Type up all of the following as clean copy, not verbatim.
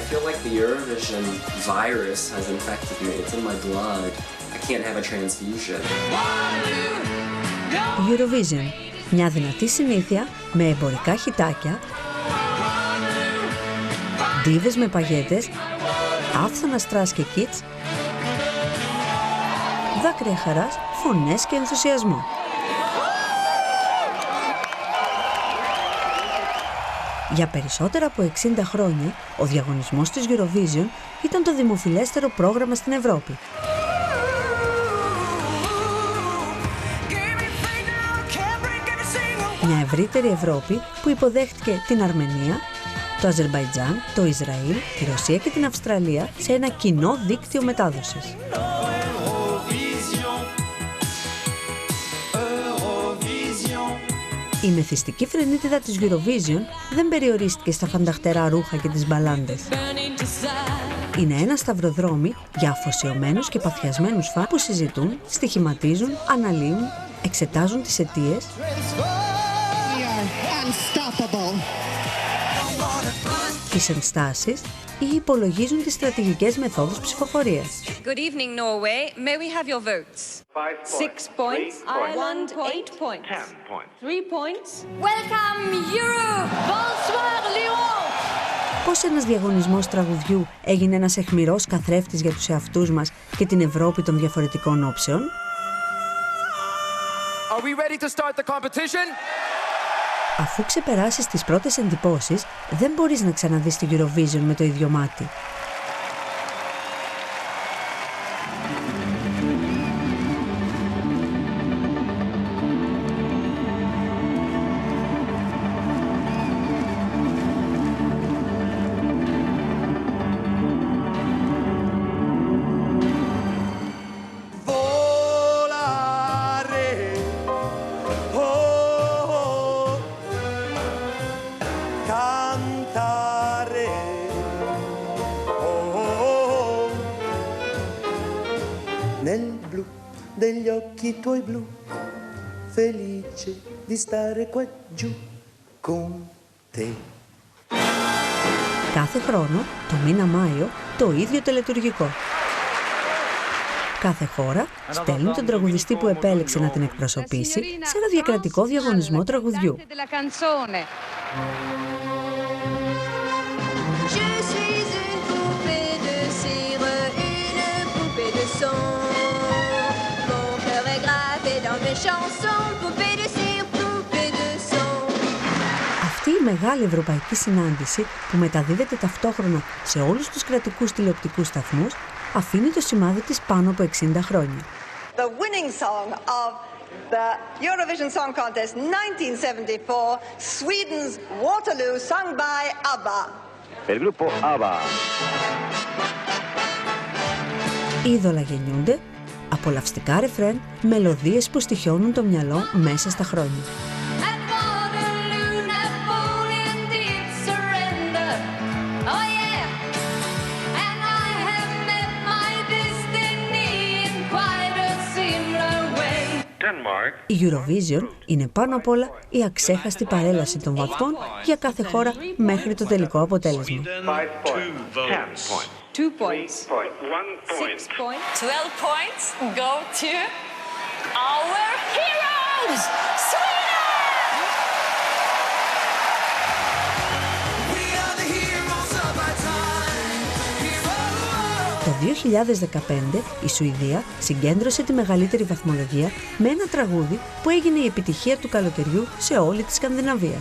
feel like the Eurovision virus has infected me. It's in my blood. I can't have a transfusion. Eurovision, μια δυνατή συνήθεια με εμπορικά χιτάκια, ντίβες με παγέτες, άφθονα στρας και κιτς, δάκρυα χαράς, φωνές και ενθουσιασμό. Για περισσότερα από 60 χρόνια, ο διαγωνισμός της Eurovision ήταν το δημοφιλέστερο πρόγραμμα στην Ευρώπη. Μια ευρύτερη Ευρώπη που υποδέχτηκε την Αρμενία, το Αζερμπαϊτζάν, το Ισραήλ, τη Ρωσία και την Αυστραλία σε ένα κοινό δίκτυο μετάδοσης. Η μεθυστική φρενίτιδα της Eurovision δεν περιορίστηκε στα φανταχτερά ρούχα και τις μπαλάντες. Είναι ένα σταυροδρόμι για αφοσιωμένους και παθιασμένους φαν που συζητούν, στοιχηματίζουν, αναλύουν, εξετάζουν τις αιτίες, τις ενστάσεις ή υπολογίζουν τις στρατηγικές μεθόδους ψηφοφορίας. Good evening, Norway. May we have your votes? 6 points. Ireland, 8 points. 10 points. 3 points. Welcome, Europe! Bonsoir, Lyon! Πώς ένας διαγωνισμός τραγουδιού έγινε ένας αιχμηρός καθρέφτης για τους εαυτούς μας και την Ευρώπη των διαφορετικών όψεων? Are we ready to start the competition? Αφού ξεπεράσεις τις πρώτες εντυπώσεις, δεν μπορείς να ξαναδείς τη Eurovision με το ίδιο μάτι. Nel blu degli occhi tuoi blu, felice di stare qua giù con te. Κάθε χρόνο, το μήνα Μάιο, το ίδιο τελετουργικό. Κάθε χώρα στέλνει τον τραγουδιστή που επέλεξε να την εκπροσωπήσει σε ένα διακρατικό διαγωνισμό τραγουδιού. Αυτή η μεγάλη ευρωπαϊκή συνάντηση που μεταδίδεται ταυτόχρονα σε όλους τους κρατικούς τηλεοπτικούς σταθμούς αφήνει το σημάδι της πάνω από 60 χρόνια. The winning song of the Eurovision Song Contest 1974, Sweden's Waterloo, sung by ABBA. El grupo ABBA. Οι είδωλα γεννιούνται, απολαυστικά ρεφρέν, μελωδίες που στοιχιώνουν το μυαλό μέσα στα χρόνια. Η Eurovision είναι πάνω απ' όλα η αξέχαστη παρέλαση των βαθμών για κάθε χώρα μέχρι το τελικό αποτέλεσμα. 2 points. 6 points. 12 points go to our heroes, Sweden! We are the heroes of our time. Το 2015 η Σουηδία συγκέντρωσε τη μεγαλύτερη βαθμολογία με ένα τραγούδι που έγινε η επιτυχία του καλοκαιριού σε όλη τη Σκανδιναβία.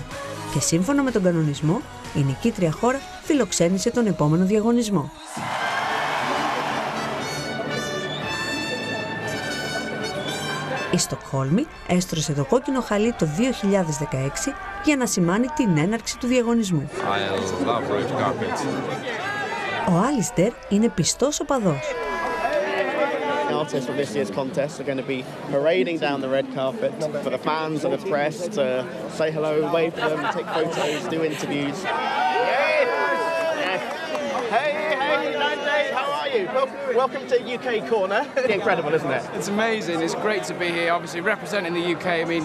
Και σύμφωνα με τον κανονισμό, η νικήτρια χώρα φιλοξένησε τον επόμενο διαγωνισμό. Η Στοκχόλμη έστρωσε το κόκκινο χαλί το 2016 για να σημάνει την έναρξη του διαγωνισμού. Ο Άλιστερ είναι πιστός οπαδός. Artists from this year's contest are going to be parading down the red carpet for the fans and the press to say hello, wave to them, take photos, do interviews. How are you? Welcome to UK Corner. Incredible, isn't it? It's amazing. It's great to be here, obviously representing the UK. I mean,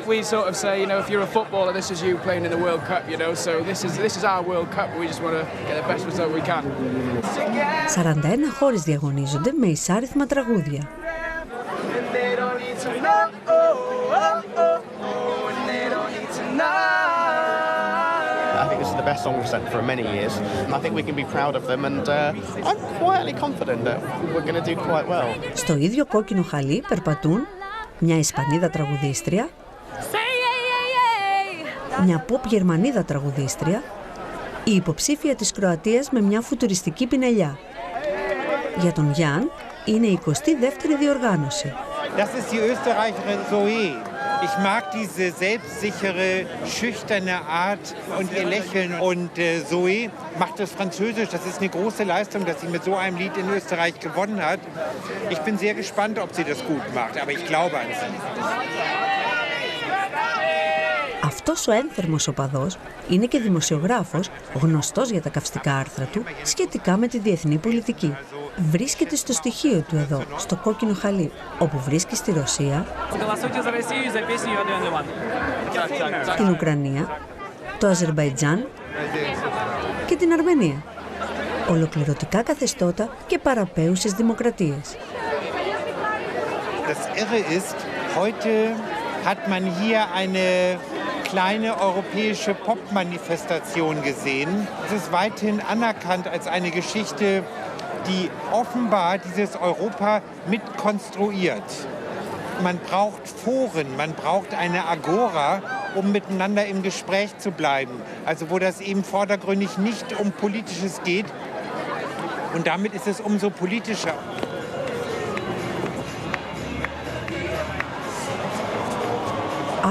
we sort of say, you know, if you're a footballer, this is you playing in the World Cup, you know, so this is our World Cup. We just want to get the best result we can. 41 χώρες διαγωνίζονται με εισάριθμα τραγούδια. I think this is the best song we've sent for many years. I think we can be proud of them and I'm quietly confident that we're going to do quite well. Στο ίδιο κόκκινο χαλί περπατούν μια Ισπανίδα τραγουδίστρια, μια pop Γερμανίδα τραγουδίστρια, η υποψήφια της Κροατίας με μια φουτουριστική πινελιά. Για τον Γιάν είναι η 22η διοργάνωση. Das ist die Österreicherin Zoe. Ich mag diese selbstsichere, schüchterne Art und ihr Lächeln. Und Zoe macht das Französisch. Das ist eine große Leistung, dass sie mit so einem Lied in Österreich gewonnen hat. Ich bin sehr gespannt, ob sie das gut macht, aber ich glaube an sie. Αυτός ο ένθερμος οπαδός είναι και δημοσιογράφος, γνωστός για τα καυστικά άρθρα του σχετικά με τη διεθνή πολιτική. Βρίσκεται στο στοιχείο του εδώ, στο κόκκινο χαλί, όπου βρίσκει στη Ρωσία, την Ουκρανία, το Αζερμπαϊτζάν και την Αρμενία. Ολοκληρωτικά καθεστώτα και παραπέουσες δημοκρατίες. Das Irre ist, heute hat man hier eine kleine europäische Pop-Manifestation gesehen. Es ist weithin anerkannt als eine Geschichte, die offenbar dieses Europa mitkonstruiert. Man braucht Foren, man braucht eine Agora, um miteinander im Gespräch zu bleiben. Also wo das eben vordergründig nicht um Politisches geht. Und damit ist es umso politischer.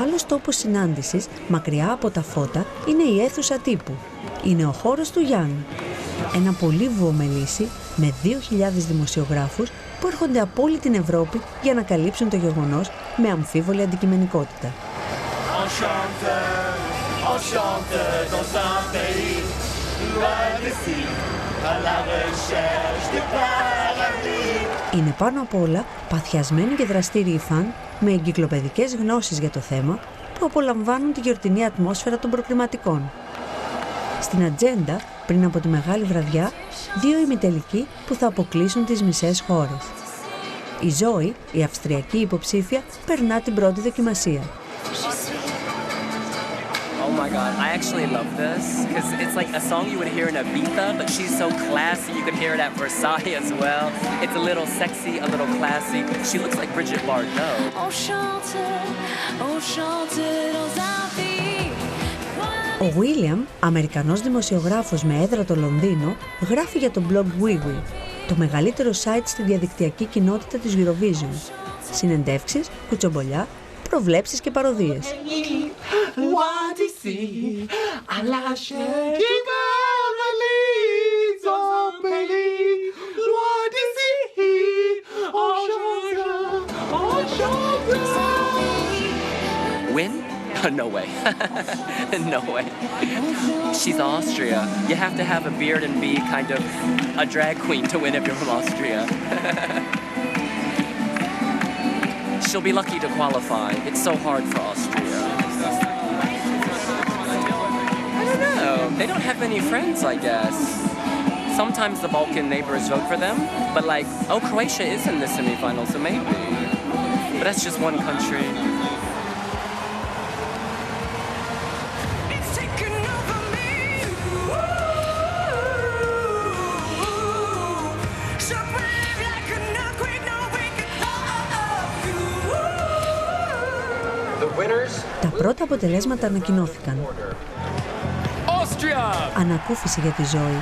Άλλος τόπος συνάντησης, μακριά από τα φώτα, είναι η αίθουσα τύπου. Είναι ο χώρος του Γιάννη. Ένα πολύβουο μελίσι με 2.000 δημοσιογράφους που έρχονται από όλη την Ευρώπη για να καλύψουν το γεγονός με αμφίβολη αντικειμενικότητα. Είναι πάνω απ' όλα παθιασμένοι και δραστήριοι φαν με εγκυκλοπαιδικές γνώσεις για το θέμα που απολαμβάνουν τη γιορτινή ατμόσφαιρα των προκριματικών. Στην ατζέντα, πριν από τη μεγάλη βραδιά, 2 ημιτελικοί που θα αποκλείσουν τις μισές χώρες. Η Ζόη, η αυστριακή υποψήφια, περνά την πρώτη δοκιμασία. Oh my God, I actually love this because it's like a song you would hear in Ibiza, but she's so classy. You could hear it at Versailles as well. It's a little sexy, a little classy. She looks like Bridget Bardot. Ο Βίλιαμ, Αμερικανός δημοσιογράφος με έδρα το Λονδίνο, γράφει για το blog WeWe, το μεγαλύτερο site στη διαδικτυακή κοινότητα της Eurovision. Συνεντεύξεις, κουτσομπολιά, προβλέψεις και παροδίες. Win? No way. No way. She's Austria. You have to have a beard and be kind of a drag queen to win if you're from Austria. She'll be lucky to qualify. It's so hard for Austria. I don't know. They don't have many friends, I guess. Sometimes the Balkan neighbors vote for them, but like, oh, Croatia is in the semifinals, so maybe. But that's just one country. Τα πρώτα αποτελέσματα ανακοινώθηκαν. Ανακούφιση για τη Ζόη.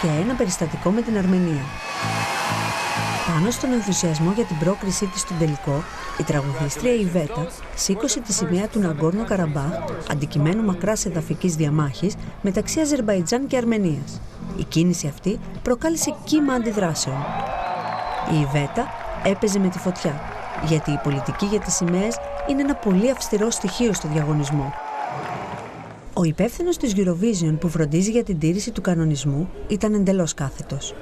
Και ένα περιστατικό με την Αρμενία. Πάνω στον ενθουσιασμό για την πρόκρισή της στον τελικό, η τραγουδίστρια Ιβέτα σήκωσε τη σημαία του Ναγκόρνο Καραμπάχ, αντικειμένου μακράς εδαφικής διαμάχης μεταξύ Αζερμπαϊτζάν και Αρμενίας. Η κίνηση αυτή προκάλεσε κύμα αντιδράσεων. Η Ιβέτα έπαιζε με τη φωτιά, γιατί η πολιτική για τις σημαίες είναι ένα πολύ αυστηρό στοιχείο στο διαγωνισμό. Ο υπεύθυνος της Eurovision που φροντίζει για την τήρηση του κανονισμού ήταν εντελώς κάθετος.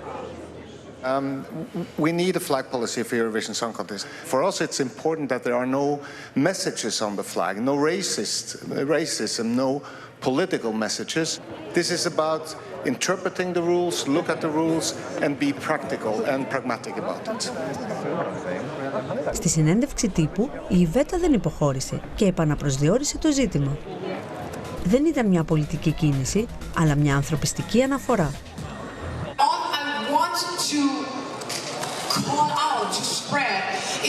We need a flag policy for Eurovision Song Contest. For us, it's important that there are no messages on the flag, no racism, no political messages. This is about interpreting the rules, look at the rules, and be practical and pragmatic about it. Στη συνέντευξη τύπου, η Ιβέτα δεν υποχώρησε και επαναπροσδιορίσε το ζήτημα. Δεν ήταν μια πολιτική κίνηση, αλλά μια ανθρωπιστική αναφορά. To call out, to spread,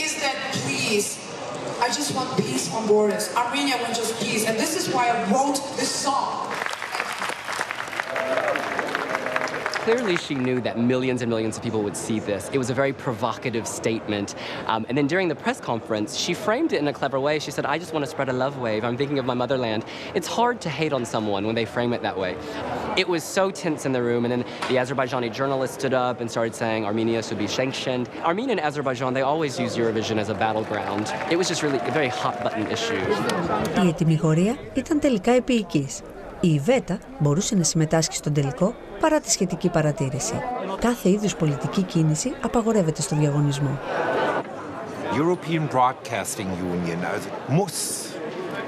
is that please, I just want peace on borders. Armenia wants just peace, and this is why I wrote this song. Clearly she knew that millions and millions of people would see this. It was a very provocative statement. And then during the press conference, she framed it in a clever way. She said, I just want to spread a love wave. I'm thinking of my motherland. It's hard to hate on someone when they frame it that way. It was so tense in the room. And then the Azerbaijani journalist stood up and started saying Armenia should be sanctioned. Armenia and Azerbaijan, they always use Eurovision as a battleground. It was just really a very hot button issue. Η ετυμηγορία ήταν τελικά επίοικης. Η Ιβέτα μπορούσε να συμμετάσχει στον τελικό παρά τη σχετική παρατήρηση. Κάθε είδους πολιτική κίνηση απαγορεύεται στο διαγωνισμό. European Broadcasting Union muss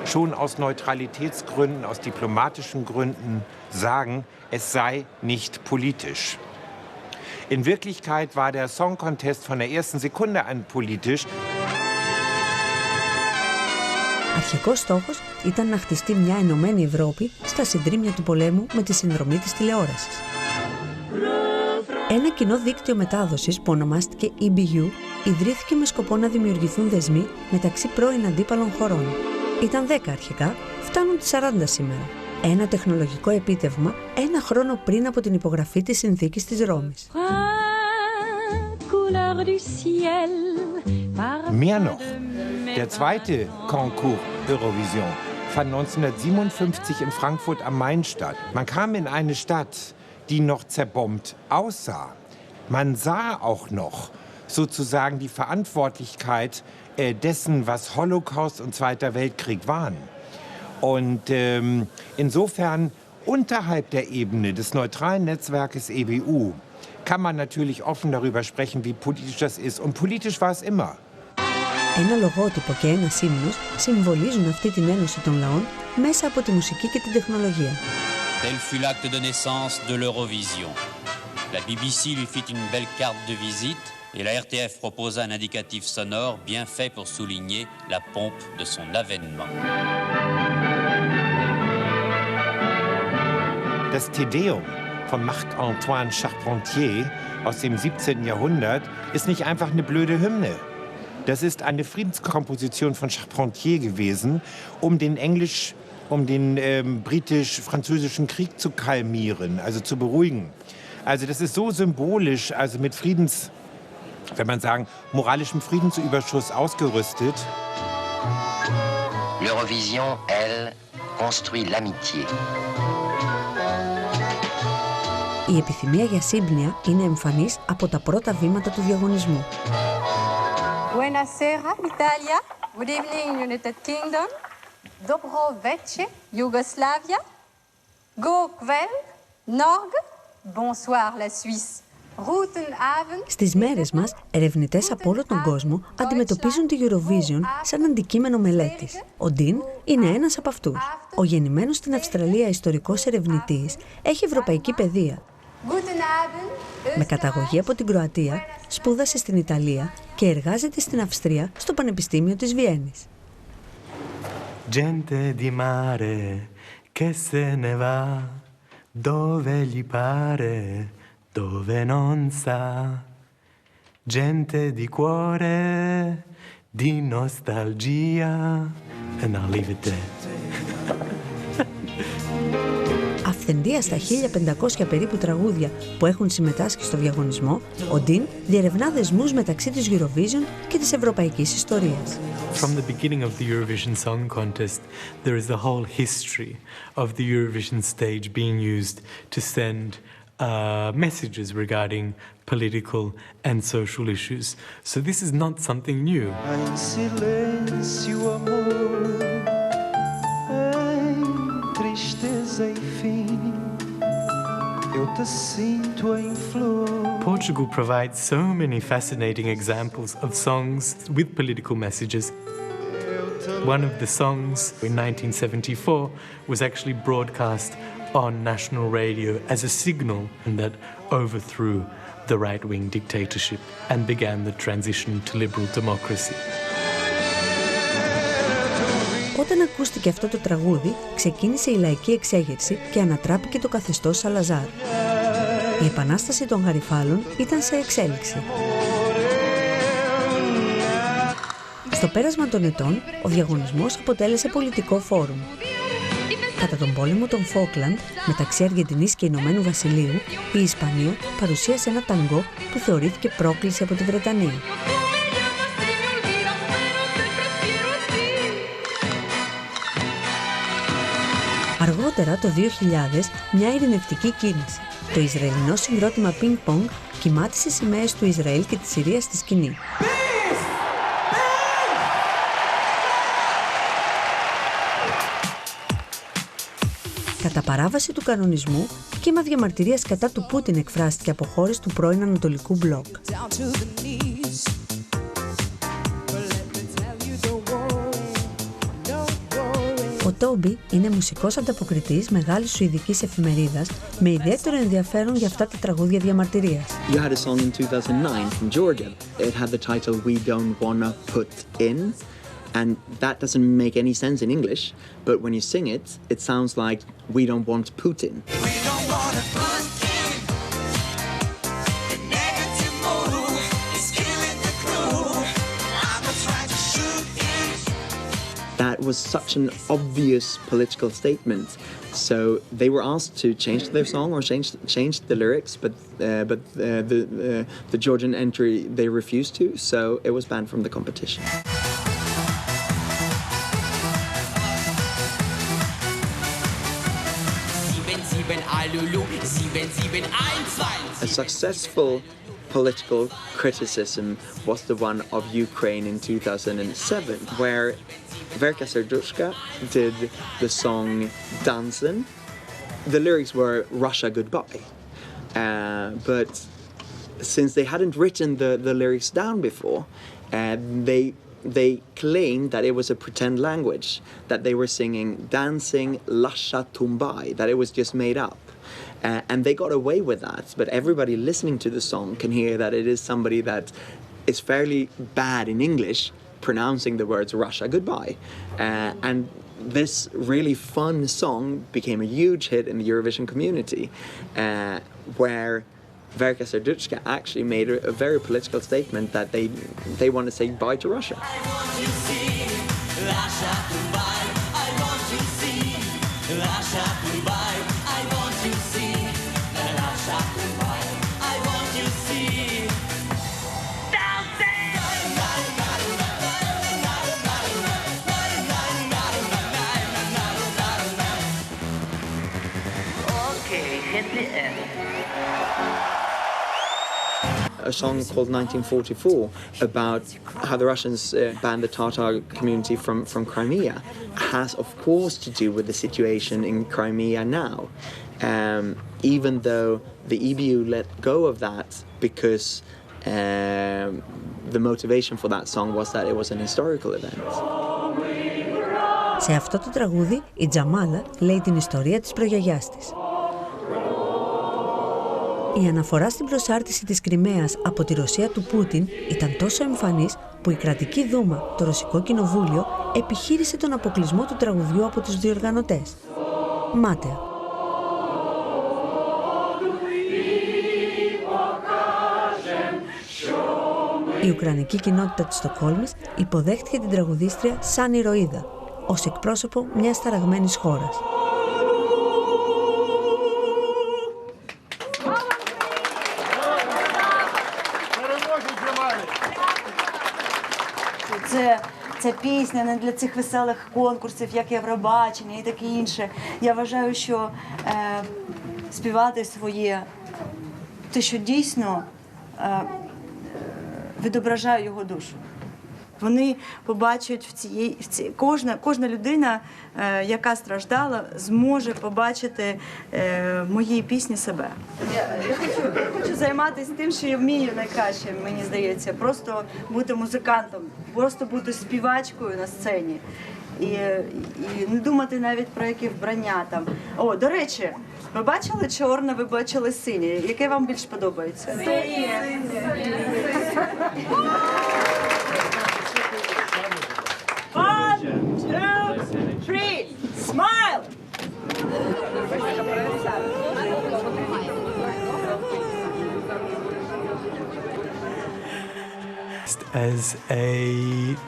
schon aus Neutralitätsgründen, aus diplomatischen Gründen sagen, es sei nicht politisch. In Wirklichkeit war der Song Contest von der ersten Sekunde an politisch. Αρχικός στόχος ήταν να χτιστεί μια ενωμένη Ευρώπη στα συντρίμμια του πολέμου με τη συνδρομή της τηλεόρασης. Ένα κοινό δίκτυο μετάδοσης που ονομάστηκε EBU ιδρύθηκε με σκοπό να δημιουργηθούν δεσμοί μεταξύ πρώην αντίπαλων χωρών. Ήταν 10 αρχικά, φτάνουν τις 40 σήμερα. Ένα τεχνολογικό επίτευγμα ένα χρόνο πριν από την υπογραφή της συνθήκης της Ρώμης. Mehr noch. Der zweite Concours Eurovision fand 1957 in Frankfurt am Main statt. Man kam in eine Stadt, die noch zerbombt aussah. Man sah auch noch sozusagen die Verantwortlichkeit dessen, was Holocaust und Zweiter Weltkrieg waren. Und insofern unterhalb der Ebene des neutralen Netzwerkes EBU kann man natürlich offen darüber sprechen, wie politisch das ist. Und politisch war es immer. Ένα λογότυπο και ένας ύμνος συμβολίζουν αυτή την ένωση των λαών μέσα από τη μουσική και την τεχνολογία. Tel fut l'acte de naissance de l'Eurovision. La BBC lui fit une belle carte de visite et la RTF proposa un indicatif sonore bien fait pour souligner la pompe de son avènement. Das Te-Deum von Marc-Antoine Charpentier aus dem 17. Jahrhundert ist nicht einfach eine blöde Hymne. Das ist eine Friedenskomposition von Charpentier gewesen, um den britisch-französischen Krieg zu kalmieren, also zu beruhigen. Also das ist so symbolisch, also mit wenn man sagen, moralischem Friedensüberschuss ausgerüstet. L'Eurovision, elle, construit l'amitié. Η επιθυμία για σύμπνοια είναι εμφανής από τα πρώτα βήματα του διαγωνισμού. Buonasera, Italia. Good evening, United Kingdom. Dobro večer, Yugoslavia. Go kvel, Norg. Bonsoir, la Suisse. Guten Abend. Στις μέρες μας, ερευνητές από όλο τον κόσμο αντιμετωπίζουν τη Eurovision σαν αντικείμενο μελέτης. Ο Ντίν είναι ένας από αυτούς. Ο γεννημένος στην Αυστραλία ιστορικός ερευνητής έχει ευρωπαϊκή παιδεία. Με καταγωγή από την Κροατία, σπούδασε στην Ιταλία και εργάζεται στην Αυστρία στο Πανεπιστήμιο της Βιέννης. Gente di mare che se ne va dove gli pare, dove non sa. Gente di cuore, di nostalgia. And I'll leave it there. Αυθεντία στα 1500 περίπου τραγούδια που έχουν συμμετάσχει στο διαγωνισμό, ο Ντίν διερευνά δεσμούς μεταξύ της Eurovision και της ευρωπαϊκής ιστορίας. From the beginning of the Eurovision Song Contest, there is the whole history of the Eurovision stage being used to send messages regarding political and social issues. So this is not something new. tristeza, enfim, eu te sinto em flor. Portugal provides so many fascinating examples of songs with political messages. One of the songs in 1974 was actually broadcast on national radio as a signal that overthrew the right-wing dictatorship and began the transition to liberal democracy. Όταν ακούστηκε αυτό το τραγούδι, ξεκίνησε η λαϊκή εξέγερση και ανατράπηκε το καθεστώς Σαλαζάρ. Η επανάσταση των Γαριφάλων ήταν σε εξέλιξη. Στο πέρασμα των ετών, ο διαγωνισμός αποτέλεσε πολιτικό φόρουμ. Κατά τον πόλεμο των Φόκλαντ, μεταξύ Αργεντινής και Ηνωμένου Βασιλείου, η Ισπανία παρουσίασε ένα ταγκό που θεωρήθηκε πρόκληση από τη Βρετανία. Αργότερα, το 2000, μια ειρηνευτική κίνηση. Το Ισραηλινό συγκρότημα Ping Pong κυμάτισε σημαίες του Ισραήλ και της Συρίας στη σκηνή. Κατά παράβαση του κανονισμού, κύμα διαμαρτυρίας κατά του Πούτιν εκφράστηκε από χώρες του πρώην Ανατολικού Μπλοκ. Ο Τόμπι είναι μουσικός ανταποκριτής μεγάλης σουηδικής εφημερίδας με ιδιαίτερο ενδιαφέρον για αυτά τα τραγούδια διαμαρτυρίας. You had a song in 2009 from Georgia. It had the title We Don't Wanna Put In, and that doesn't make any sense in English, but when you sing it, it sounds like We Don't Want Putin. We don't wanna put in. The negative move is killing the groove. I'm gonna try to shoot in. That was such an obvious political statement. So they were asked to change their song or change the lyrics, but the Georgian entry they refused to, so it was banned from the competition. A successful political criticism was the one of Ukraine in 2007, where Verka Serduchka did the song Dansen. The lyrics were Russia Goodbye, but since they hadn't written the lyrics down before, they claimed that it was a pretend language, that they were singing Dancing Lasha Tumbai, that it was just made up. And they got away with that, but everybody listening to the song can hear that it is somebody that is fairly bad in English, pronouncing the words Russia Goodbye. And this really fun song became a huge hit in the Eurovision community, where Verka Serduchka actually made a very political statement that they want to say bye to Russia. I want to see Russia Goodbye. I want to see Russia Goodbye. I want to see Russia Goodbye. I want to see Okay, hit the end. A song called 1944 about how the Russians banned the Tatar community from Crimea has of course to do with the situation in Crimea now, even though the EBU let go of that because the motivation for that song was that it was an historical event. Σε αυτό το τραγούδι η Τζαμάλα λέει την ιστορία της προγιαγιάς της. Η αναφορά στην προσάρτηση της Κριμαίας από τη Ρωσία του Πούτιν ήταν τόσο εμφανής που η κρατική δούμα, το Ρωσικό Κοινοβούλιο, επιχείρησε τον αποκλεισμό του τραγουδιού από τους διοργανωτές. Μάταια. Η Ουκρανική κοινότητα της Στοκχόλμης υποδέχτηκε την τραγουδίστρια σαν ηρωίδα, ως εκπρόσωπο μιας ταραγμένης χώρας. Ця пісня не для цих веселих конкурсів, як Євробачення і таке інше. Я вважаю, що співати своє, те, що дійсно відображає його душу. Вони побачать кожна людина, яка страждала, зможе побачити в моїй пісні себе. Я хочу займатися тим, що я вмію найкраще, мені здається. Просто бути музикантом, просто бути співачкою на сцені. І не думати навіть про які вбрання там. О, до речі, ви бачили чорне, ви бачили синє. Яке вам більш подобається? Синє. One, two, three, smile! As a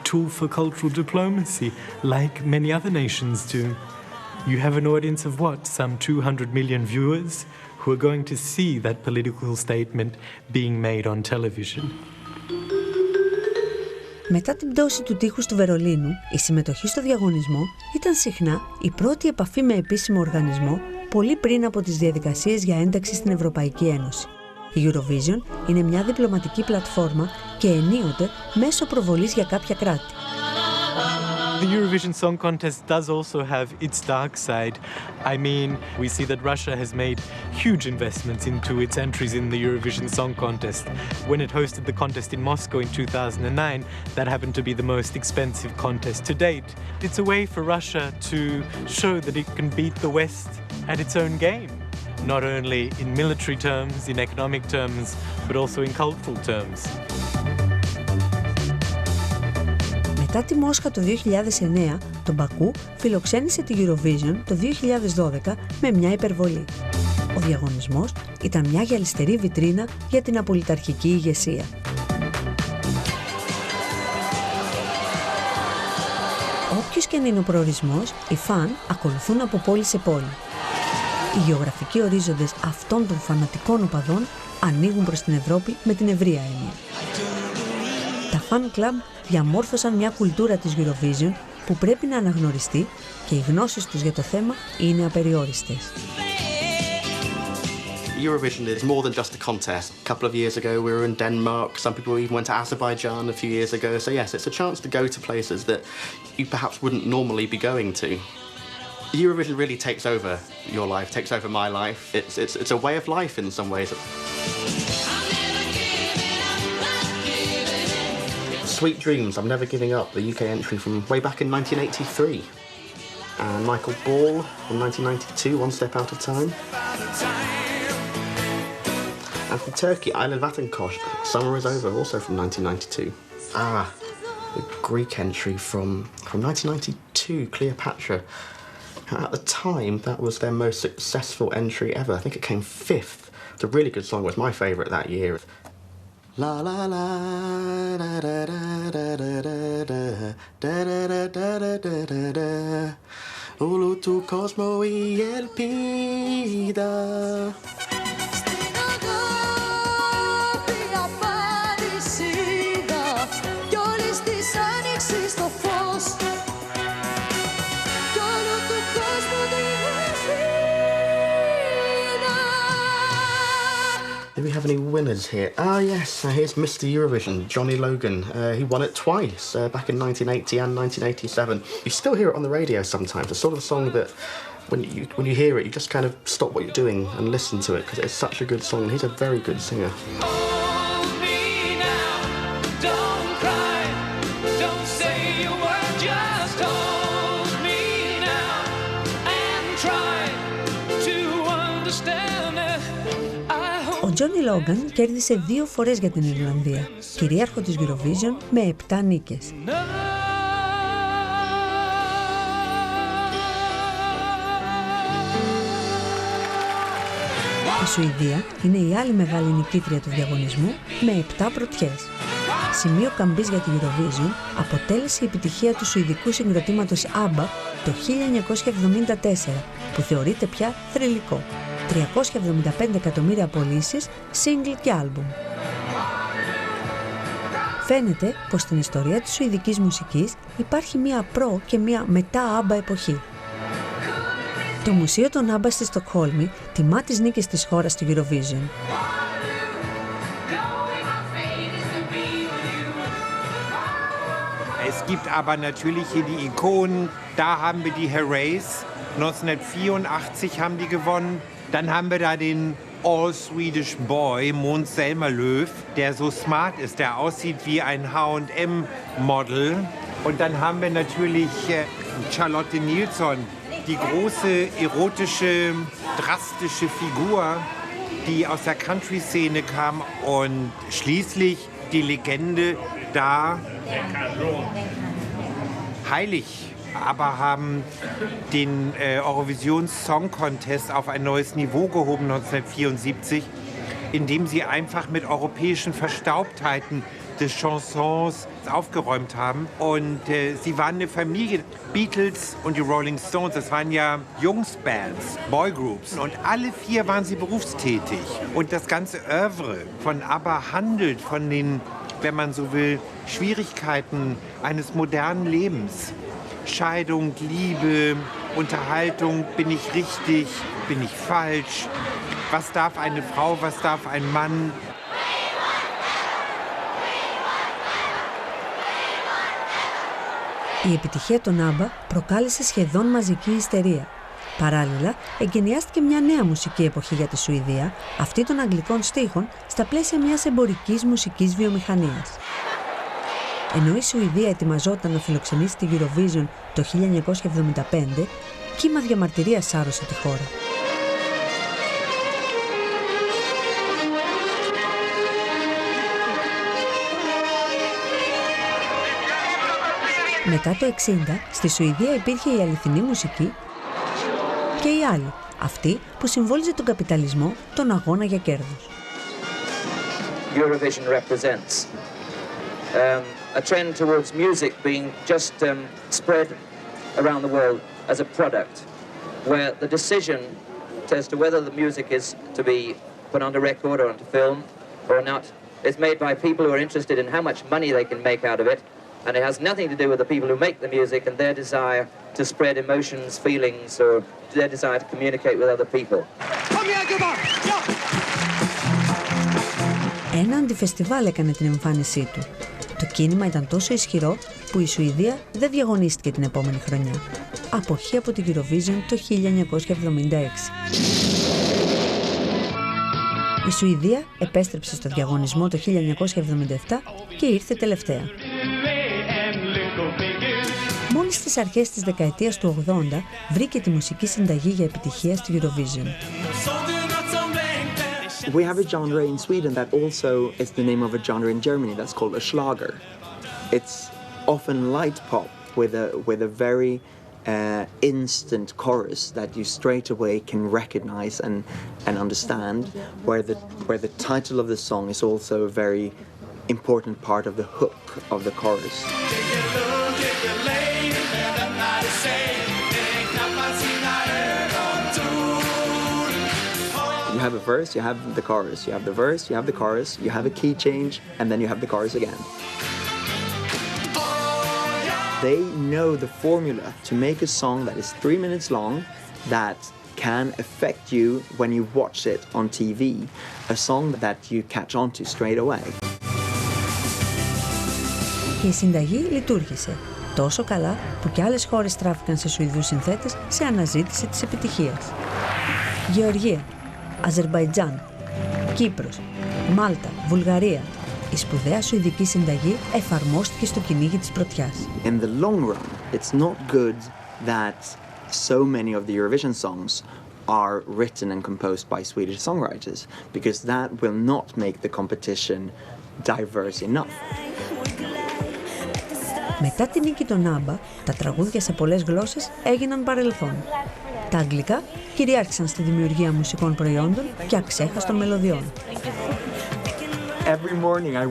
tool for cultural diplomacy, like many other nations do. You have an audience of what? Some 200 million viewers who are going to see that political statement being made on television. Μετά την πτώση του τείχους του Βερολίνου, η συμμετοχή στο διαγωνισμό ήταν συχνά η πρώτη επαφή με επίσημο οργανισμό πολύ πριν από τις διαδικασίες για ένταξη στην Ευρωπαϊκή Ένωση. Η Eurovision είναι μια διπλωματική πλατφόρμα και ενίοτε μέσω προβολής για κάποια κράτη. The Eurovision Song Contest does also have its dark side. I mean, we see that Russia has made huge investments into its entries in the Eurovision Song Contest. When it hosted the contest in Moscow in 2009, that happened to be the most expensive contest to date. It's a way for Russia to show that it can beat the West at its own game, not only in military terms, in economic terms, but also in cultural terms. Μετά τη Μόσχα το 2009, το Μπακού φιλοξένησε τη Eurovision το 2012 με μια υπερβολή. Ο διαγωνισμός ήταν μια γυαλιστερή βιτρίνα για την απολυταρχική ηγεσία. Όποιος και αν είναι ο προορισμός, οι φαν ακολουθούν από πόλη σε πόλη. Οι γεωγραφικοί ορίζοντες αυτών των φανατικών οπαδών ανοίγουν προς την Ευρώπη με την ευρεία έννοια. Τα fan club διαμόρφωσαν μια κουλτούρα της Eurovision που πρέπει να αναγνωριστεί και οι γνώσεις τους για το θέμα είναι απεριόριστες. Eurovision is more than just a contest. A couple of years ago we were in Denmark, some people even went to Azerbaijan a few years ago, so yes, it's a chance to go to places that you perhaps wouldn't normally be going to. Eurovision really takes over your life, takes over my life. It's a way of life in some ways. Sweet Dreams, I'm Never Giving Up, the UK entry from way back in 1983. And Michael Ball from 1992, One Step Out of Time. And from Turkey, Ayla Vatankosh, Summer Is Over, also from 1992. The Greek entry from 1992, Cleopatra. At the time, that was their most successful entry ever. I think it came 5th. It's a really good song, it was my favourite that year. La la la da da da da da da da da da da da da Όλο του κόσμου η ελπίδα. Do we have any winners here? Yes, here's Mr. Eurovision, Johnny Logan. He won it twice, back in 1980 and 1987. You still hear it on the radio sometimes. It's sort of a song that when you hear it, you just kind of stop what you're doing and listen to it, because it's such a good song, and he's a very good singer. Ο Τζόνι Λόγκαν κέρδισε 2 φορές για την Ιρλανδία, κυρίαρχο της Eurovision με 7 νίκες. Η Σουηδία είναι η άλλη μεγάλη νικήτρια του διαγωνισμού με 7 πρωτιές. Σημείο καμπής για την Eurovision αποτέλεσε η επιτυχία του σουηδικού συγκροτήματος ABBA το 1974, που θεωρείται πια θρυλικό. 375 εκατομμύρια πωλήσεις, single και άλμπουμ. Φαίνεται πως στην ιστορία της σουηδικής μουσικής υπάρχει μία προ και μία μετά ABBA εποχή. Το Μουσείο των ABBA στη Στοκχόλμη τιμά τις νίκες της χώρας στη Eurovision. gibt aber natürlich hier die Ikonen. Da haben wir die Herays. 1984 haben die gewonnen. Dann haben wir da den All-Swedish Boy, Måns Zelmerlöw, der so smart ist, der aussieht wie ein H&M-Model. Und dann haben wir natürlich Charlotte Nilsson, die große, erotische, drastische Figur, die aus der Country-Szene kam. Und schließlich die Legende da, heilig, aber haben den Eurovision Song Contest auf ein neues Niveau gehoben 1974, indem sie einfach mit europäischen Verstaubtheiten des Chansons aufgeräumt haben. Und sie waren eine Familie. Beatles und die Rolling Stones, das waren ja Jungsbands, Boygroups. Und alle 4 waren sie berufstätig. Und das ganze Oeuvre von ABBA handelt von den, wenn man so will, Schwierigkeiten eines modernen Lebens. Scheidung, Liebe, Unterhaltung, bin ich richtig, bin ich falsch? Was darf eine Frau, was darf ein Mann? Η επιτυχία των ABBA προκάλεσε σχεδόν μαζική ιστερία. Παράλληλα, εγκαινιάστηκε μια νέα μουσική εποχή για τη Σουηδία, αυτή των αγγλικών στίχων, στα πλαίσια μιας εμπορικής μουσικής βιομηχανίας. Ενώ η Σουηδία ετοιμαζόταν να φιλοξενήσει τη Eurovision το 1975, κύμα διαμαρτυρίας σάρωσε τη χώρα. Μετά το 1960, στη Σουηδία υπήρχε η αληθινή μουσική και η άλλη, αυτή που συμβόλιζε τον καπιταλισμό, τον αγώνα για κέρδος. Eurovision represents a trend towards music being just spread around the world as a product, where the decision as to whether the music is to be put onto record or onto film or not is made by people who are interested in how much money they can make out of it. And it has nothing to do with the people who make the music and their desire to spread emotions, feelings, or their desire to communicate with other people. Ένα αντιφεστιβάλ έκανε την εμφάνισή του. Το κίνημα ήταν τόσο ισχυρό που η Σουηδία δεν διαγωνίστηκε την επόμενη χρονιά. Αποχή από την Eurovision το 1976. Η Σουηδία επέστρεψε στο διαγωνισμό το 1977 και ήρθε τελευταία. Μόλις στις αρχές της δεκαετίας του 80 βρήκε τη μουσική συνταγή για επιτυχία στη Eurovision. We have a genre in Sweden that also is the name of a genre in Germany that's called a Schlager. It's often light pop with a very instant chorus that you straight away can recognize and understand, where the title of the song is also a very important part of the hook of the chorus. You have a verse, you have the chorus, you have the verse, you have the chorus, you have a key change, and then you have the chorus again. They know the formula to make a song that is 3 minutes long, that can affect you when you watch it on TV, a song that you catch on to straight away. Και η συνταγή λειτουργήσε τόσο καλά που και άλλες χώρες στράφηκαν σε Σουηδούς συνθέτες σε αναζήτηση της επιτυχίας. Γεωργία, Αζερμπαϊτζάν, Κύπρος, Μάλτα, Βουλγαρία. Η σπουδαία σουηδική συνταγή εφαρμόστηκε στο κυνήγι της πρωτιάς. In the long run, it's not good that so many of the Eurovision songs are written and composed by Swedish songwriters, because that will not make the competition diverse enough. Μετά την νίκη των ABBA, τα τραγούδια σε πολλές γλώσσες έγιναν παρελθόν. Τα αγγλικά κυριάρχησαν στη δημιουργία μουσικών προϊόντων και αξέχαστων μελωδιών. Every morning I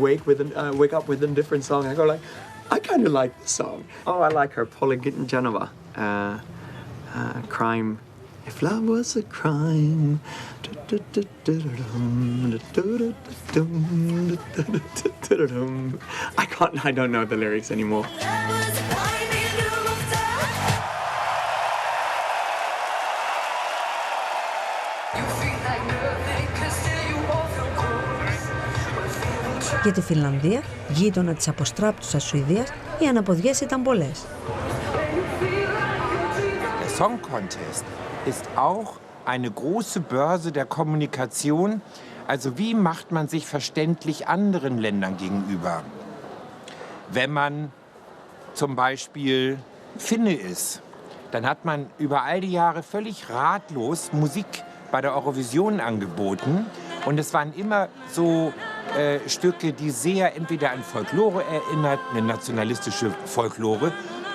wake up with a different song. I go like, I kind of like this song. Oh, I like her, Paula Genova. Crime. If love was a crime. I don't know the lyrics anymore. Για τη Φινλανδία, γείτονα της αποστράπτουσας Σουηδίας, οι αναποδιές ήταν πολλές. Der Song Contest ist auch eine große Börse der Kommunikation. Also wie macht man sich verständlich anderen Ländern gegenüber? Wenn man zum Beispiel Finne ist, dann hat man über all die Jahre völlig ratlos Musik bei der Eurovision angeboten. Und es waren immer so Stücke, die sehr entweder an Folklore erinnert, eine nationalistische Folklore,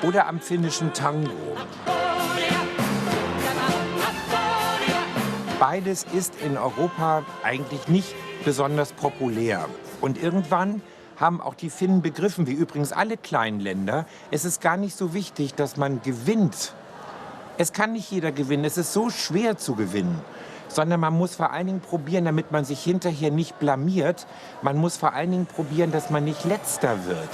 oder am finnischen Tango. Beides ist in Europa eigentlich nicht besonders populär. Und irgendwann haben auch die Finnen begriffen, wie übrigens alle kleinen Länder, es ist gar nicht so wichtig, dass man gewinnt. Es kann nicht jeder gewinnen, es ist so schwer zu gewinnen. Sondern man muss vor allen Dingen probieren, damit man sich hinterher nicht blamiert, man muss vor allen Dingen probieren, dass man nicht Letzter wird.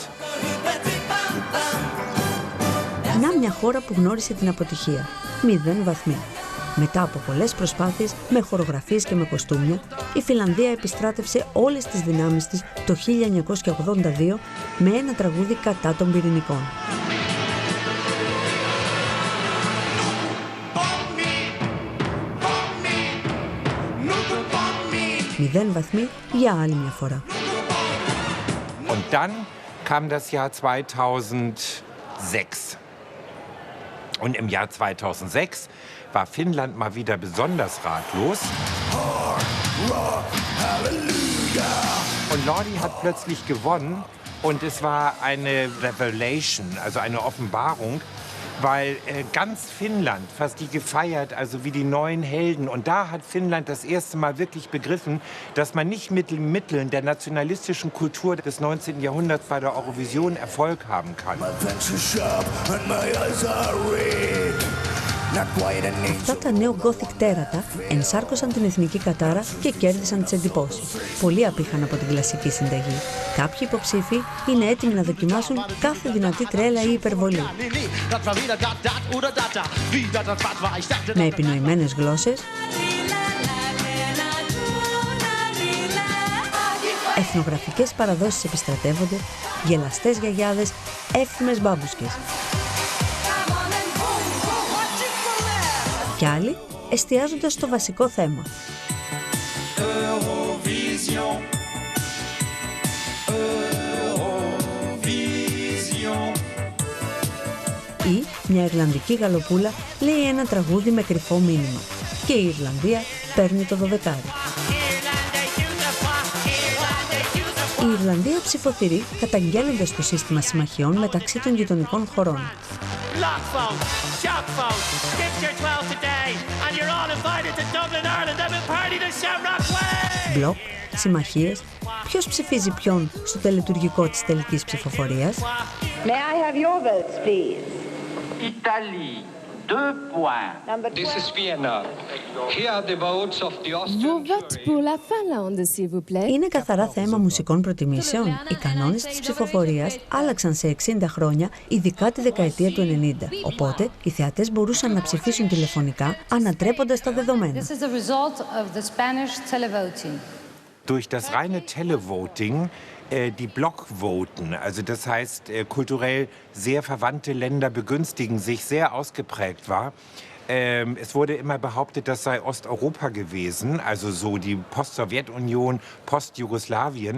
Να μια χώρα που γνώρισε την αποτυχία. 0 βαθμοί. Μετά από πολλές προσπάθειες, με χορογραφίες και με κοστούμια, η Φινλανδία επιστράτευσε όλες τις δυνάμεις της το 1982 με ένα τραγούδι κατά των πυρηνικών. 0 βαθμοί για άλλη μια φορά. Und dann kam das Jahr 2006. Und im Jahr 2006 war Finnland mal wieder besonders ratlos. Und Lordi hat plötzlich gewonnen und es war eine Revelation, also eine Offenbarung, weil ganz Finnland fast die gefeiert, also wie die neuen Helden. Und da hat Finnland das erste Mal wirklich begriffen, dass man nicht mit den Mitteln der nationalistischen Kultur des 19. Jahrhunderts bei der Eurovision Erfolg haben kann. Αυτά τα νεο-γκόθικ τέρατα ενσάρκωσαν την εθνική κατάρα και κέρδισαν τις εντυπώσεις. Πολλοί απήχαν από την κλασική συνταγή. Κάποιοι υποψήφοι είναι έτοιμοι να δοκιμάσουν κάθε δυνατή τρέλα ή υπερβολή. Με επινοημένες γλώσσες, εθνογραφικές παραδόσεις επιστρατεύονται, γελαστές γιαγιάδες, εύθυμες μπάμπουσκες. Κι άλλοι εστιάζοντας στο βασικό θέμα. Ή μια Ιρλανδική γαλοπούλα λέει ένα τραγούδι με κρυφό μήνυμα και η Ιρλανδία παίρνει το 12. Η Ιρλανδία ψηφοθυρεί καταγγέλλοντας το σύστημα συμμαχιών μεταξύ των γειτονικών χωρών. Μπλοκ, συμμαχίες, ποιος ψηφίζει ποιον στο τελετουργικό της τελικής ψηφοφορίας. May I have your votes, please? Italie, 2 points. This is Vienna. Here are the votes of the Vos votes pour la Finlande, s'il vous plaît. Είναι καθαρά θέμα μουσικών προτιμήσεων. Οι κανόνες της ψηφοφορίας άλλαξαν σε 60 χρόνια, ειδικά τη δεκαετία του 90. Οπότε, οι θεατές μπορούσαν να ψηφίσουν τηλεφωνικά, ανατρέποντας τα δεδομένα. This is the result of the Spanish televoting. Durch das reine Televoting die Blockvoten, also das heißt kulturell sehr verwandte Länder begünstigen sich, sehr ausgeprägt war. Es wurde immer behauptet, das sei Osteuropa gewesen, also so die Post-Sowjetunion, Post-Jugoslawien.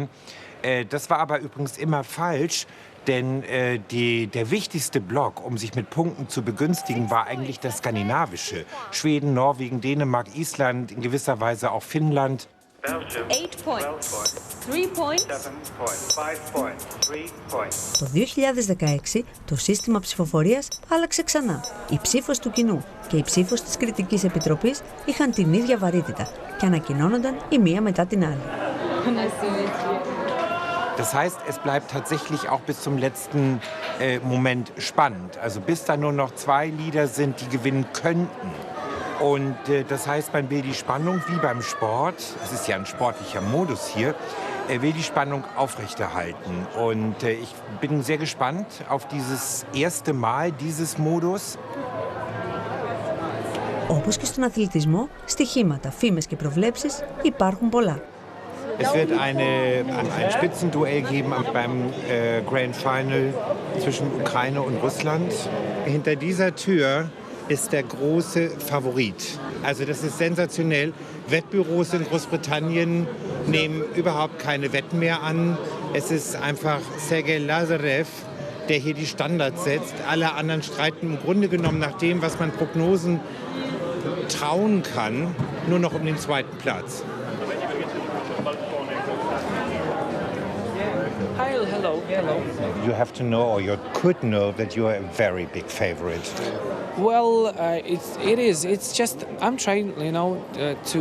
Das war aber übrigens immer falsch, denn der wichtigste Block, um sich mit Punkten zu begünstigen, war eigentlich das skandinavische. Schweden, Norwegen, Dänemark, Island, in gewisser Weise auch Finnland. 8 points, 3 points. Το 2016 το σύστημα ψηφοφορίας άλλαξε ξανά. Η ψήφος του κοινού και η ψήφος της Κριτικής Επιτροπής είχαν την ίδια βαρύτητα και ανακοινώνονταν η μία μετά την άλλη. Das heißt, es bleibt tatsächlich auch bis zum letzten Moment spannend. Also bis da nur noch 2 Lieder sind, die gewinnen könnten. Und das heißt, man will die Spannung wie beim Sport, es ist ja ein sportlicher Modus hier, will die Spannung aufrechterhalten. Und ich bin sehr gespannt auf dieses erste Mal dieses Modus. Όπως και στον αθλητισμό, στοιχήματα, φήμες και προβλέψεις υπάρχουν πολλά. Es wird ein Spitzenduell geben beim Grand Final zwischen Ukraine und Russland. Hinter dieser Tür ist der große Favorit. Also das ist sensationell. Wettbüros in Großbritannien nehmen überhaupt keine Wetten mehr an. Es ist einfach Sergei Lazarev, der hier die Standards setzt. Alle anderen streiten im Grunde genommen nach dem, was man Prognosen trauen kann, nur noch um den zweiten Platz. Hello. You have to know, or you could know, that you are a very big favorite. Well, it is. It's just I'm trying, to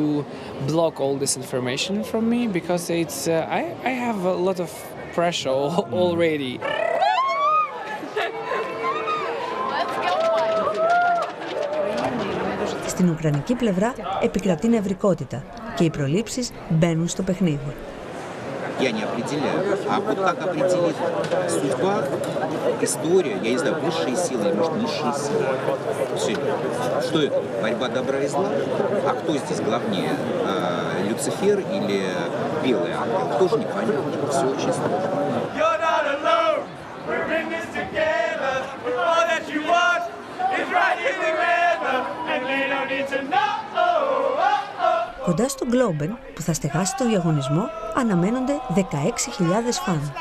block all this information from me because it's I have a lot of pressure already. Στην ουκρανική πλευρά επικρατεί νευρικότητα και οι προλήψεις μπαίνουν στο παιχνίδι. Я не определяю. А вот как определит судьба, история, я не знаю, высшие силы или, может, низшие силы. Все. Что это? Борьба добра и зла? А кто здесь главнее? Люцифер или белый ангел? Тоже непонятно. Все очень сложно. You're not alone. We're in this together. All that you want is right in the river. And they don't need to know. Κοντά στο Globen, που θα στεγάσει το διαγωνισμό, αναμένονται 16.000 φαν.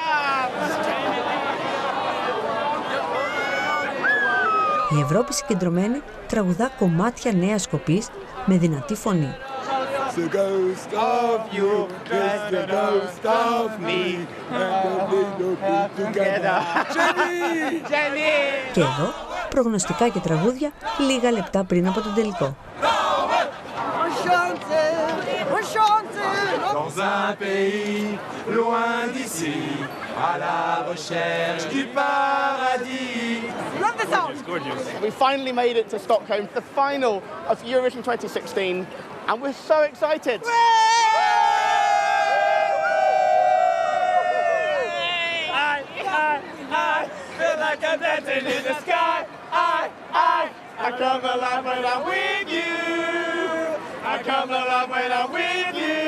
Η Ευρώπη συγκεντρωμένη τραγουδά κομμάτια νέας κοπής με δυνατή φωνή. Και εδώ, προγνωστικά και τραγούδια λίγα λεπτά πριν από τον τελικό. Dans un pays loin d'ici, à la recherche du paradis. Love the song! We finally made it to Stockholm, the final of Eurovision 2016, and we're so excited! I feel like I'm dancing in the sky. I come alive when I'm with you. I come alive when I'm with you.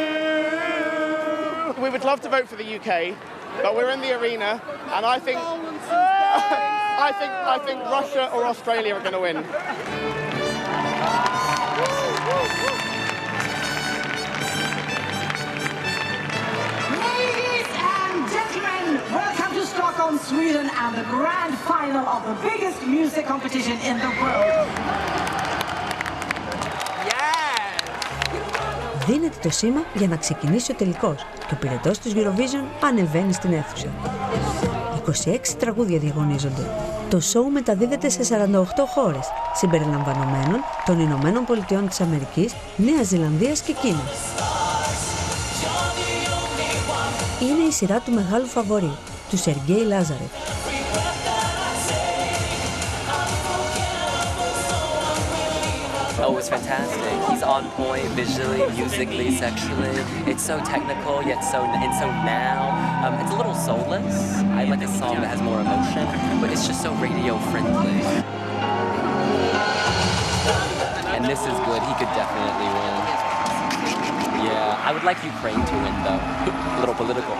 We would love to vote for the UK, but we're in the arena, and I think Russia or Australia are going to win. Ladies and gentlemen, welcome to Stockholm, Sweden, and the grand final of the biggest music competition in the world. Δίνεται το σήμα για να ξεκινήσει ο τελικός και ο πυρετός της Eurovision ανεβαίνει στην αίθουσα. 26 τραγούδια διαγωνίζονται. Το σόου μεταδίδεται σε 48 χώρες, συμπεριλαμβανομένων των Ηνωμένων Πολιτειών της Αμερικής, Νέας Ζηλανδίας και Κίνας. Είναι η σειρά του μεγάλου φαβορί, του Σεργέη Λάζαρεφ. Oh, it's fantastic. He's on point visually, musically, sexually. It's so technical, yet so now. It's a little soulless. I like a song that has more emotion, but it's just so radio friendly. And this is good. He could definitely win. Yeah, I would like Ukraine to win, though. A little political.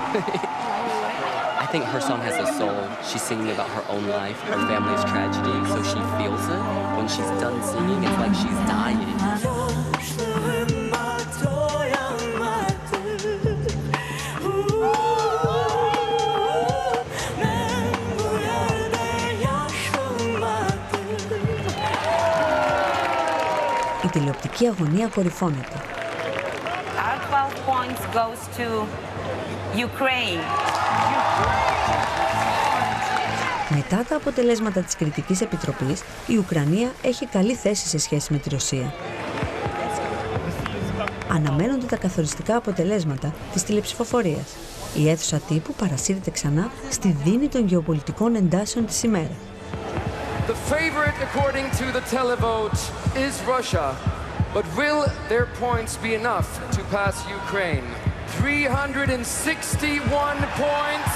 I think her song has a soul. She's singing about her own life, her family's tragedy, so she feels it. When she's done singing, it's like she's dying. Η τηλεοπτική αγωνία κορυφώνεται. Our 12 points goes to Ukraine. Μετά τα αποτελέσματα της Κριτικής Επιτροπής, η Ουκρανία έχει καλή θέση σε σχέση με τη Ρωσία. Αναμένονται τα καθοριστικά αποτελέσματα της τηλεψηφοφορίας. Η αίθουσα τύπου παρασύρεται ξανά στη δίνη των γεωπολιτικών εντάσεων της ημέρας. The favorite according to the televote is Russia, but will their points be enough to pass Ukraine? 361 points.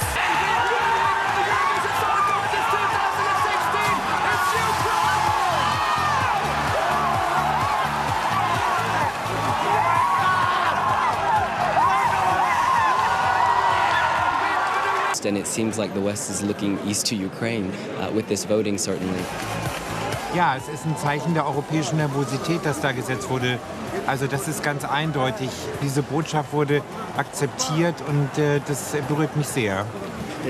and it seems like the West is looking east to Ukraine with this voting, certainly. Ja, es ist ein Zeichen der europäischen Nervosität, das da gesetzt wurde. Also das ist ganz eindeutig. Diese Botschaft wurde akzeptiert und das berührt mich sehr.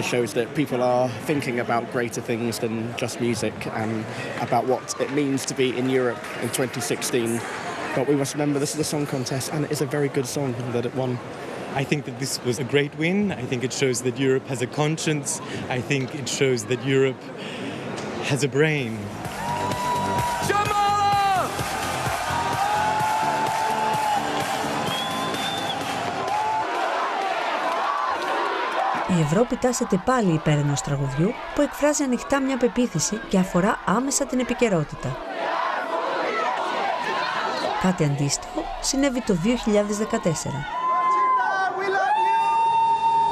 It shows that people are thinking about greater things than just music and about what it means to be in Europe in 2016. But we must remember this is a song contest and it is a very good song that it won. I think that this was a great win. I think it shows that Europe has a conscience. I think it shows that Europe has a brain. Η Ευρώπη τάσεται πάλι υπέρ ενός τραγουδιού που εκφράζει ανοιχτά μια πεποίθηση και αφορά άμεσα την επικαιρότητα. Κάτι αντίστοιχο συνέβη το 2014.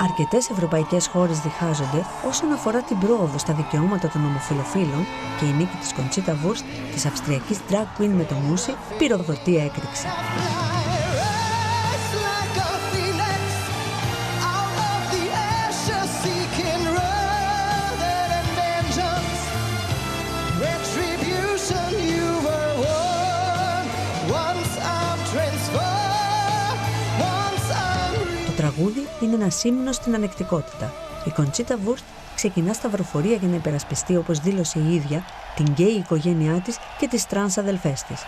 Αρκετές ευρωπαϊκές χώρες διχάζονται όσον αφορά την πρόοδο στα δικαιώματα των ομοφυλοφίλων και η νίκη της Κοντσίτα Βουρστ, της αυστριακής drag queen με το μουσι, πυροδοτεί έκρηξη. Το τραγούδι είναι ένα ύμνο στην ανεκτικότητα. Η Κοντσίτα Βουρστ ξεκινά σταυροφορία για να υπερασπιστεί, όπως δήλωσε η ίδια, την γκέι οικογένειά της και τις τρανς αδελφές της.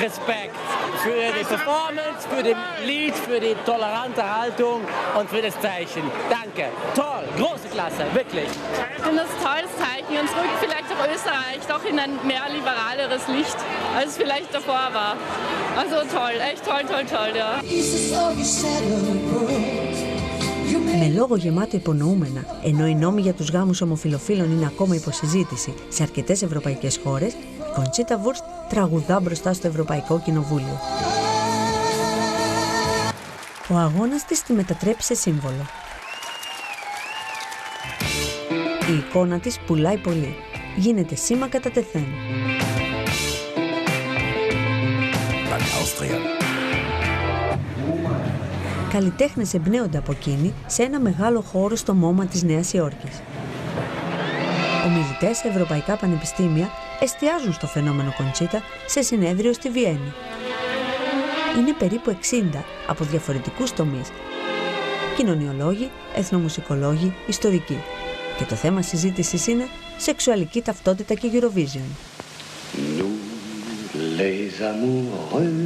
Respekt für die Performance, für den Lied, für die tolerante Haltung und für das Zeichen. Danke. Toll, große Klasse, wirklich. Ich finde das ein tolles Zeichen und es rückt vielleicht auch Österreich doch in ein mehr liberaleres Licht, als es vielleicht davor war. Also toll, echt toll, toll, toll, ja. Με λόγο γεμάτο υπονοούμενα, ενώ οι νόμοι για τους γάμους ομοφυλοφίλων είναι ακόμα υποσυζήτηση σε αρκετές ευρωπαϊκές χώρες, η Κοντσίτα Βουρστ τραγουδά μπροστά στο Ευρωπαϊκό Κοινοβούλιο. Ο αγώνας της τη μετατρέπει σε σύμβολο. Η εικόνα της πουλάει πολύ. Γίνεται σήμα κατά τεθέν. Καλλιτέχνες εμπνέονται από εκείνη σε ένα μεγάλο χώρο στο MoMA της Νέας Υόρκης. Ομιλητές σε ευρωπαϊκά πανεπιστήμια εστιάζουν στο φαινόμενο Κοντσίτα σε συνέδριο στη Βιέννη. Είναι περίπου 60 από διαφορετικούς τομείς. Κοινωνιολόγοι, εθνομουσικολόγοι, ιστορικοί. Και το θέμα συζήτησης είναι σεξουαλική ταυτότητα και Eurovision. Les amoureux,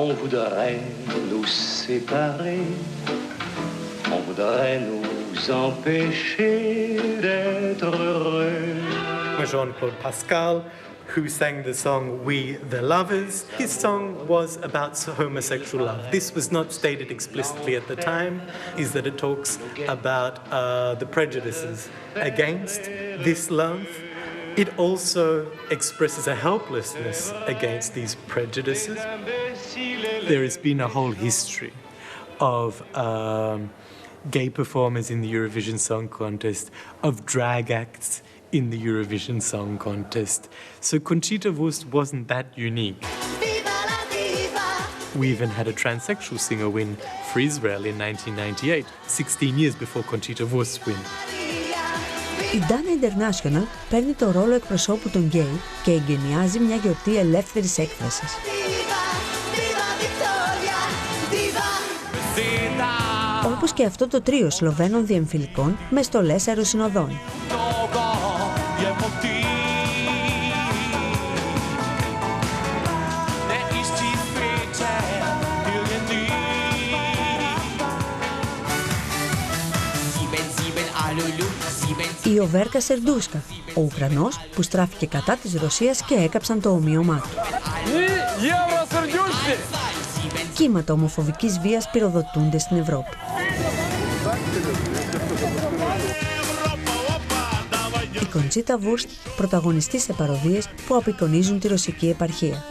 on voudrait nous séparer, on voudrait nous empêcher d'être heureux. Jean-Claude Pascal, who sang the song We the Lovers. His song was about homosexual love. This was not stated explicitly at the time, is that it talks about the prejudices against this love. It also expresses a helplessness against these prejudices. There has been a whole history of gay performers in the Eurovision Song Contest, of drag acts in the Eurovision Song Contest. So Conchita Wurst wasn't that unique. We even had a transsexual singer win for Israel in 1998, 16 years before Conchita Wurst's win. Η Dana International παίρνει το ρόλο εκπροσώπου των γκέι και εγκαινιάζει μια γιορτή ελεύθερης έκφρασης. Όπως και αυτό το τρίο Σλοβαίνων διεμφυλικών με στολές αεροσυνοδών. Ή ο Βέρκα Σερντούσκα, ο Ουκρανός που στράφηκε κατά της Ρωσίας και έκαψαν το ομοίωμά του. Κύματα ομοφοβικής βίας πυροδοτούνται στην Ευρώπη. Η Κοντσίτα Βουρστ πρωταγωνιστεί σε παροδίες που απεικονίζουν τη ρωσική επαρχία.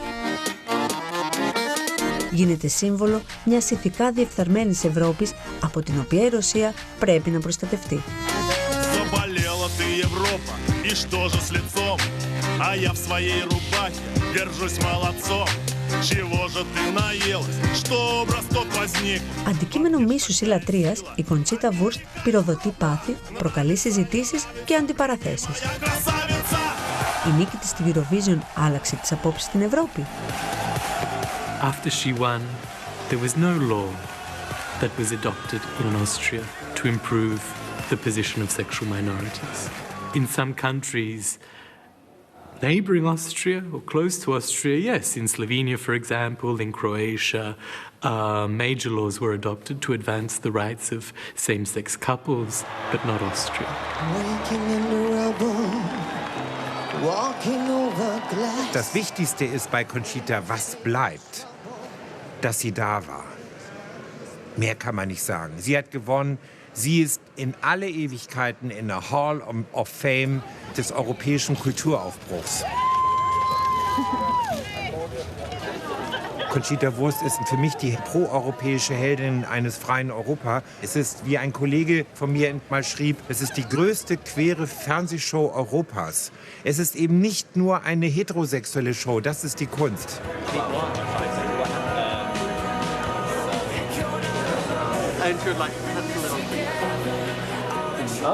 Γίνεται σύμβολο μιας ηθικά διεφθαρμένης Ευρώπης από την οποία η Ρωσία πρέπει να προστατευτεί. Ты Европа, и что же с лицом? А я в своей рубахе держусь молодцом. Αντικείμενο μίσους ή λατρείας, η Κοντσίτα Βούρστ πυροδοτεί πάθη, προκαλεί συζητήσεις και αντιπαραθέσεις. Η νίκη της στη Eurovision άλλαξε τις απόψεις στην Ευρώπη. After she won, there was no law that was adopted in Austria to improve the position of sexual minorities. In some countries neighboring Austria or close to Austria, yes, in Slovenia, for example, in Croatia, major laws were adopted to advance the rights of same-sex couples, but not Austria. Das Wichtigste ist bei Conchita, was bleibt, dass sie da war. Mehr kann man nicht sagen. Sie hat gewonnen. Sie ist in alle Ewigkeiten in der Hall of Fame des europäischen Kulturaufbruchs. Conchita Wurst ist für mich die proeuropäische Heldin eines freien Europa. Es ist, wie ein Kollege von mir mal schrieb, es ist die größte queere Fernsehshow Europas. Es ist eben nicht nur eine heterosexuelle Show, das ist die Kunst.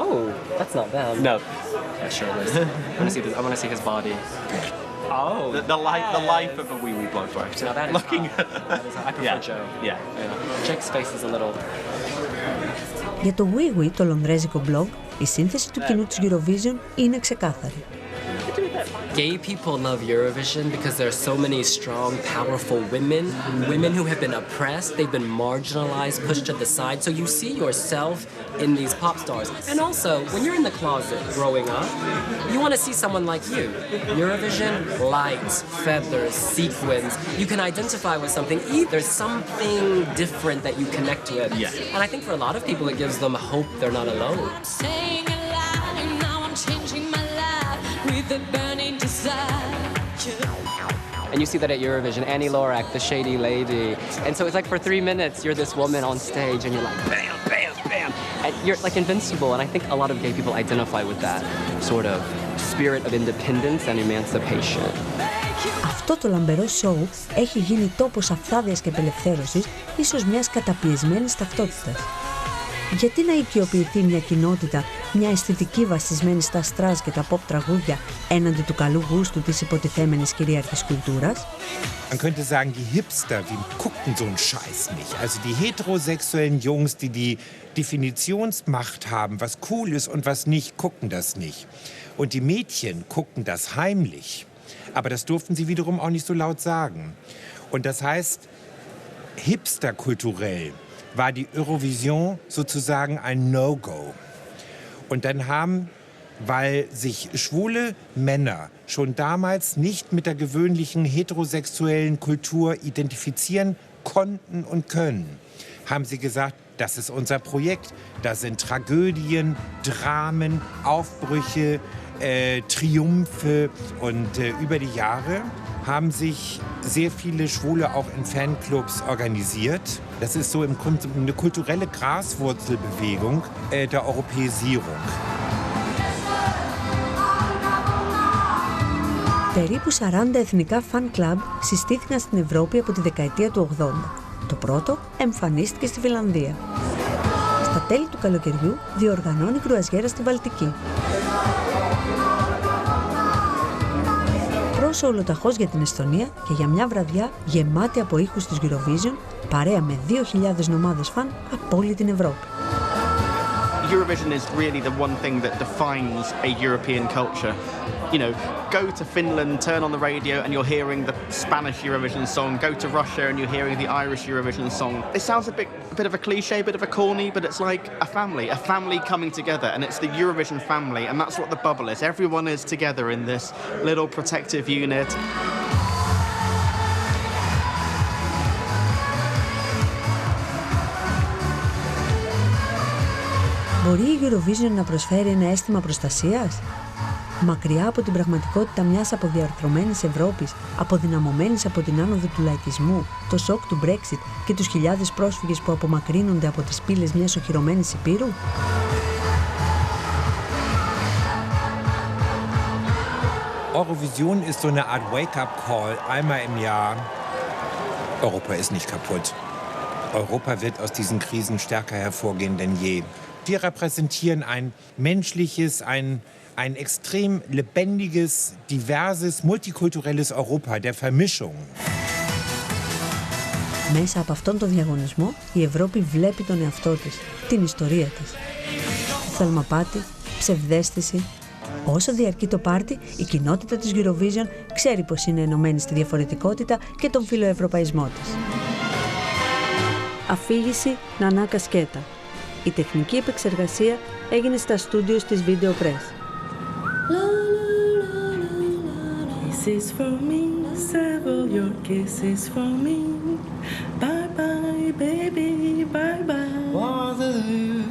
Oh, that's not bad. No. Yeah, sure it is. I want to see his body. Oh, the life of a wee blog writer. Now that is looking. I prefer Joe. Yeah. Jake's face is a little. Για το Wee, το λονδρέζικο blog, η σύνθεση του κοινού της Eurovision είναι ξεκάθαρη. Gay people love Eurovision because there are so many strong, powerful women who have been oppressed, they've been marginalized, pushed to the side, so you see yourself in these pop stars. And also, when you're in the closet growing up, you want to see someone like you. Eurovision, lights, feathers, sequins, you can identify with something. There's something different that you connect with. Yeah. And I think for a lot of people it gives them hope they're not alone. And you see that at Eurovision, Annie Lorak, the shady lady. And so it's like for 3 minutes, you're this woman on stage and you're like, bam, bam, bam. And you're like invincible. And I think a lot of gay people identify with that sort of spirit of independence and emancipation. Αυτό το λαμπερό σοου έχει γίνει τόπος αφθάδειας και απελευθέρωσης, ίσως μιας καταπιεσμένης ταυτότητας. Γιατί να οικειοποιηθεί μια κοινότητα, μια αισθητική βασισμένη στα στράζ και τα pop τραγούδια έναντι του καλού γούστου της υποτιθέμενης κυρίαρχης κουλτούρας? Man könnte sagen, die Hipster, die guckten so einen Scheiß nicht. Also die heterosexuellen Jungs, die die Definitionsmacht haben, was cool ist und was nicht, gucken das nicht. Und die Mädchen guckten das heimlich. Aber das durften sie wiederum auch nicht so laut sagen. Und das heißt, hipsterkulturell war die Eurovision sozusagen ein No-Go. Und dann haben, weil sich schwule Männer schon damals nicht mit der gewöhnlichen heterosexuellen Kultur identifizieren konnten und können, haben sie gesagt, das ist unser Projekt. Da sind Tragödien, Dramen, Aufbrüche, Triumphe. Und über die Jahre haben sich sehr viele Schwule auch in Fanclubs organisiert. Das ist so im Grunde eine kulturelle Graswurzelbewegung der Europäisierung. Περίπου 40 εθνικά fan club συστήθηκαν στην Ευρώπη από τη δεκαετία του 80. Το πρώτο εμφανίστηκε στη Φιλανδία. Στα τέλη του καλοκαιριού διοργανώνει κρουαζιέρα στη Βαλτική. Πρόσω ολοταχώς για την Εσθονία και για μια βραδιά γεμάτη από ήχους της Eurovision, παρέα με 2.000 ομάδες φαν από όλη την Ευρώπη. Eurovision is really the one thing that defines a European culture. You know, go to Finland, turn on the radio and you're hearing the Spanish Eurovision song. Go to Russia and you're hearing the Irish Eurovision song. It sounds a bit of a cliche, a bit of a corny, but it's like a family coming together, and it's the Eurovision family, and that's what the bubble is. Everyone is together in this little protective unit. Μπορεί η Eurovision να προσφέρει ένα αίσθημα προστασίας? Μακριά από την πραγματικότητα μιας αποδιαρθρωμένης Ευρώπης, αποδυναμωμένης από την άνοδο του λαϊκισμού, το σοκ του Brexit και τους χιλιάδες πρόσφυγες που απομακρύνονται από τις πύλες μιας οχυρωμένης υπήρου? Eurovision ist so eine Art Wake-up-Call einmal im Jahr Europa ist nicht kaputt. Europa wird aus diesen Krisen stärker hervorgehen denn je. Wir repräsentieren ein menschliches, ein extrem lebendiges, diverses, multikulturelles Europa der Vermischung. Μέσα από αυτόν τον διαγωνισμό η Ευρώπη βλέπει τον εαυτό της, την ιστορία της. Θαλμαπάτη, ψευδαίσθηση. Όσο διαρκεί το πάρτι, η κοινότητα της Eurovision ξέρει πως είναι ενωμένη στη διαφορετικότητα και τον φιλοευρωπαϊσμό της. Αφήγηση Νανά Κασκέτα. Η τεχνική επεξεργασία έγινε στα στούντιος της Video Press. Kisses for me, several your kisses for me. Bye bye baby, bye bye. Waterloo,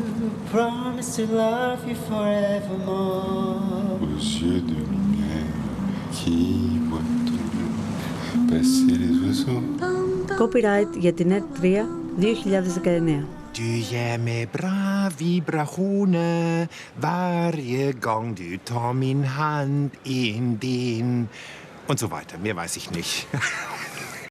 promise to love you forevermore. Aux yeux de lumière qui voient tout passer les oiseaux. Copyright για την ΕΡΤ3 2019. Du ger mig bra vibrationer varje gång du tar min hand in din. Und so weiter. Mehr weiß ich nicht.